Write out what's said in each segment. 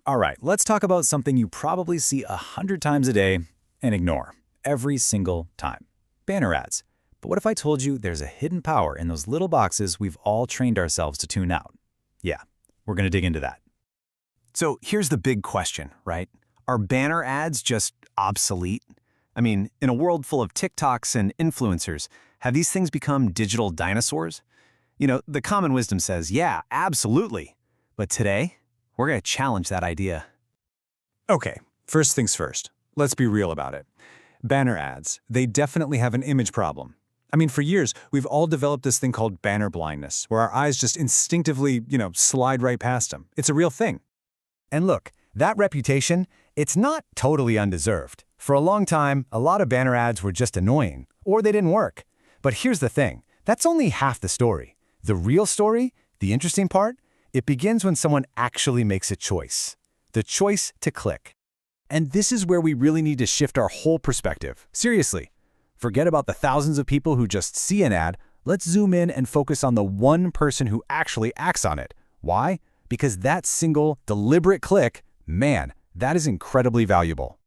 All right, let's talk about something you probably see 100 times a day and ignore every single time. Banner ads. But what if I told you there's a hidden power in those little boxes we've all trained ourselves to tune out? Yeah, we're going to dig into that. So here's the big question, right? Are banner ads just obsolete? I mean, in a world full of TikToks and influencers, have these things become digital dinosaurs? You know, the common wisdom says, yeah, absolutely. But today, we're going to challenge that idea. Okay, first things first. Let's be real about it. Banner ads, they definitely have an image problem. I mean, for years, we've all developed this thing called banner blindness, where our eyes just instinctively, slide right past them. It's a real thing. And look, that reputation, it's not totally undeserved. For a long time, a lot of banner ads were just annoying, or they didn't work. But here's the thing, that's only half the story. The real story, the interesting part, it begins when someone actually makes a choice. The choice to click. And this is where we really need to shift our whole perspective. Seriously. Forget about the thousands of people who just see an ad. Let's zoom in and focus on the one person who actually acts on it. Why? Because that single, deliberate click, man, that is incredibly valuable.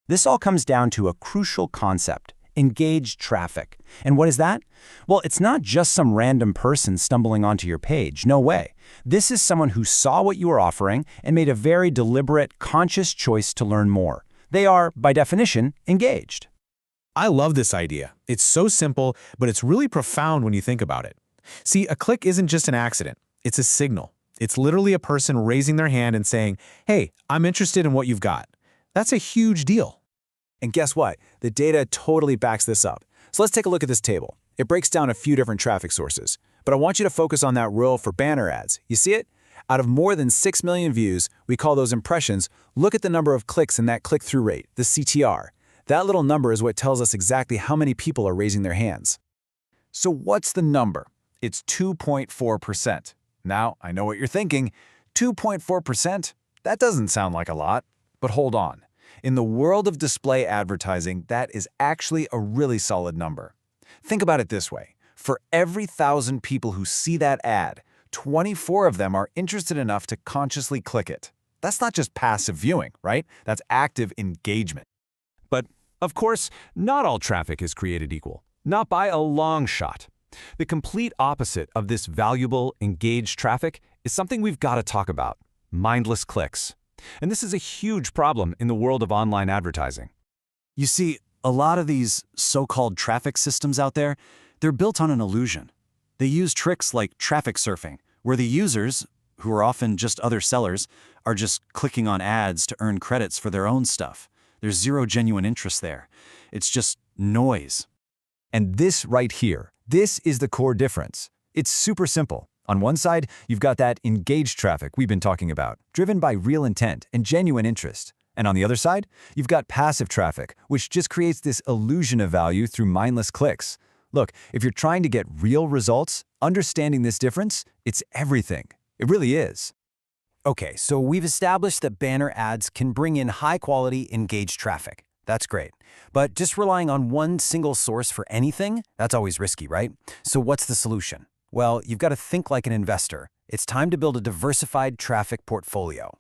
This all comes down to a crucial concept: engaged traffic. And what is that? Well, it's not just some random person stumbling onto your page. No way. This is someone who saw what you were offering and made a very deliberate, conscious choice to learn more. They are, by definition, engaged. I love this idea. It's so simple, but it's really profound when you think about it. See, a click isn't just an accident. It's a signal. It's literally a person raising their hand and saying, hey, I'm interested in what you've got. That's a huge deal. And guess what? The data totally backs this up. So let's take a look at this table. It breaks down a few different traffic sources. But I want you to focus on that row for banner ads. You see it? Out of more than 6 million views, we call those impressions. Look at the number of clicks in that click-through rate, the CTR. That little number is what tells us exactly how many people are raising their hands. So what's the number? It's 2.4%. Now, I know what you're thinking. 2.4%? That doesn't sound like a lot. But hold on. In the world of display advertising, that is actually a really solid number. Think about it this way. For every 1,000 people who see that ad, 24 of them are interested enough to consciously click it. That's not just passive viewing, right? That's active engagement. But, of course, not all traffic is created equal. Not by a long shot. The complete opposite of this valuable, engaged traffic is something we've got to talk about: mindless clicks. And this is a huge problem in the world of online advertising. You see, a lot of these so-called traffic systems out there, they're built on an illusion. They use tricks like traffic surfing, where the users, who are often just other sellers, are just clicking on ads to earn credits for their own stuff. There's zero genuine interest there. It's just noise. And this right here, this is the core difference. It's super simple. On one side, you've got that engaged traffic we've been talking about, driven by real intent and genuine interest. And on the other side, you've got passive traffic, which just creates this illusion of value through mindless clicks. Look, if you're trying to get real results, understanding this difference, it's everything. It really is. Okay, so we've established that banner ads can bring in high-quality, engaged traffic. That's great. But just relying on one single source for anything, that's always risky, right? So what's the solution? Well, you've got to think like an investor. It's time to build a diversified traffic portfolio.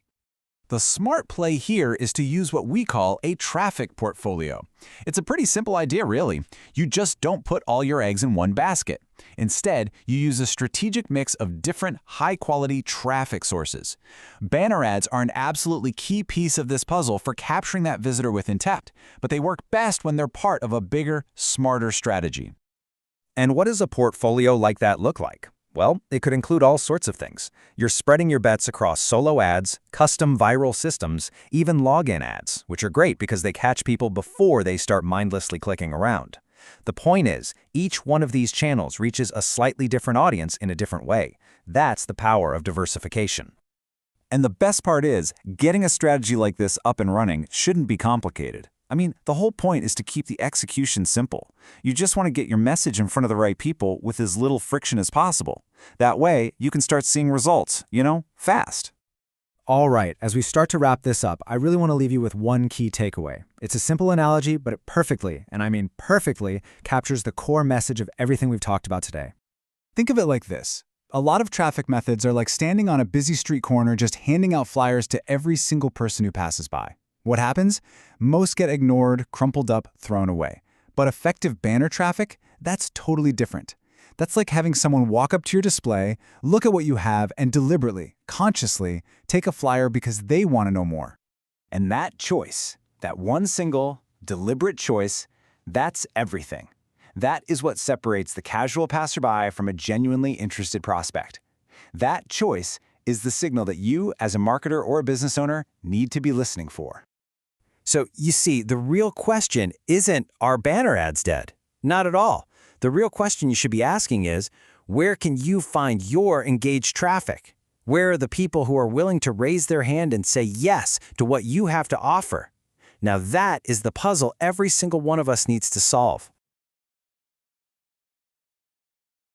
The smart play here is to use what we call a traffic portfolio. It's a pretty simple idea, really. You just don't put all your eggs in one basket. Instead, you use a strategic mix of different high-quality traffic sources. Banner ads are an absolutely key piece of this puzzle for capturing that visitor with intent, but they work best when they're part of a bigger, smarter strategy. And what does a portfolio like that look like? Well, it could include all sorts of things. You're spreading your bets across solo ads, custom viral systems, even login ads, which are great because they catch people before they start mindlessly clicking around. The point is, each one of these channels reaches a slightly different audience in a different way. That's the power of diversification. And the best part is, getting a strategy like this up and running shouldn't be complicated. I mean, the whole point is to keep the execution simple. You just want to get your message in front of the right people with as little friction as possible. That way, you can start seeing results, fast. All right, as we start to wrap this up, I really want to leave you with one key takeaway. It's a simple analogy, but it perfectly, and I mean perfectly, captures the core message of everything we've talked about today. Think of it like this. A lot of traffic methods are like standing on a busy street corner just handing out flyers to every single person who passes by. What happens? Most get ignored, crumpled up, thrown away. But effective banner traffic? That's totally different. That's like having someone walk up to your display, look at what you have, and deliberately, consciously, take a flyer because they want to know more. And that choice, that one single, deliberate choice, that's everything. That is what separates the casual passerby from a genuinely interested prospect. That choice is the signal that you, as a marketer or a business owner, need to be listening for. So, you see, the real question isn't, are banner ads dead? Not at all. The real question you should be asking is, where can you find your engaged traffic? Where are the people who are willing to raise their hand and say yes to what you have to offer? Now that is the puzzle every single one of us needs to solve.